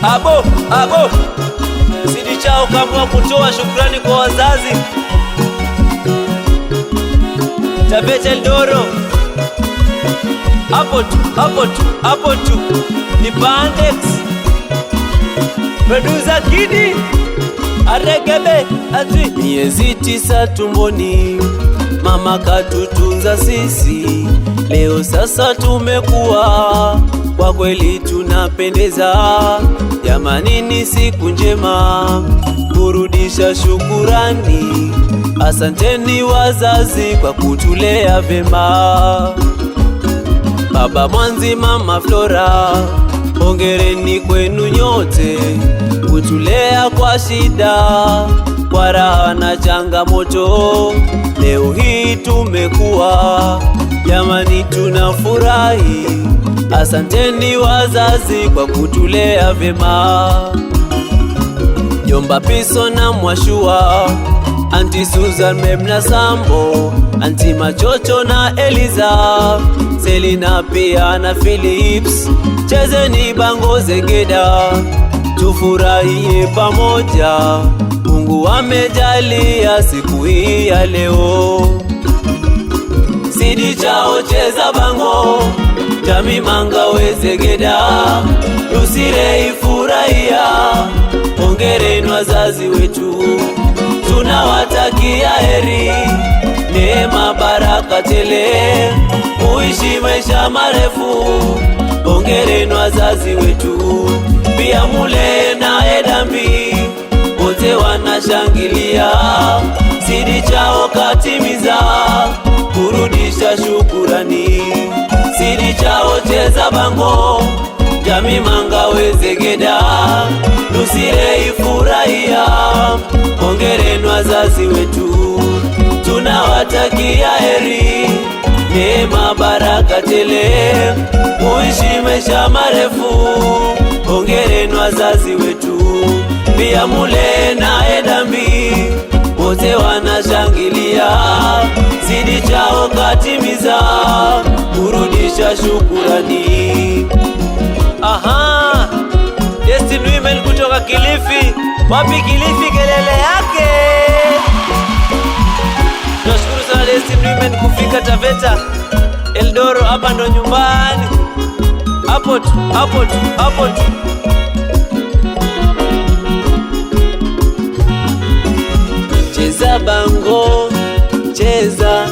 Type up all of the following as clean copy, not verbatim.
abo Sidi Chao kamua kutoa shukrani kwa wazazi. Taveta Eldoro, hapo tu ni Bandex. Producer Kidi Aregebe ati miezi 9 tumboni, mama katutunza sisi, leo sasa tumekuwa, kwa kweli tunapendeza. Jamani ni siku njema, kurudisha shukurani. Asanteni wazazi kwa kutulea vema. Baba Mwanzi, mama Flora, hongereni kwenu nyote, kutulea kwa shida, kwa raha na changamoto. Leo hii tumekuwa, jamani tunafurahi. Asanteni wazazi kwa kutulea vema. Jomba Piso na Mwashua, Auntie Susan, Memna Sambo, Auntie Machocho na Eliza, Selina pia na Philips. Chezeni bango zegeda, tufurahie pamoja. Mungu amejalia siku hii ya leo. Sidi Chao cheza bango, Jami Manga wezegeda, Lusire ifurahia. Hongereni wazazi wetu, tunawatakia heri, neema baraka tele, muishi maisha marefu. Hongereni wazazi wetu, pia mule na edambi, wote wanashangilia. Sidi Chao katimiza, kurudisha shukurani. Sidi Chao cheza bango, Jami Manga wezegeda, Lusire ifurahia. Hongereni wazazi wetu, tunawatakia heri, neema baraka tele, muishi maisha marefu. Hongereni wazazi wetu, pia mule na edambi, wote wanashangilia. Sidi Chao katimiza, kurudisha shukurani. Aha, Destiny Women kutoka Kilifi. Wapi Kilifi kelele yake? Tunashukuru sana Destiny Women kufika Taveta Eldoro, hapa ndo nyumbani. Hapo tu. Cheza bango, cheza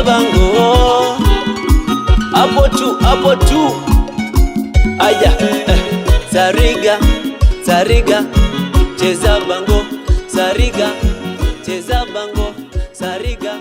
bango. Hapo tu. Aya, Sariga, cheza bango. Sariga, cheza bango. Sariga.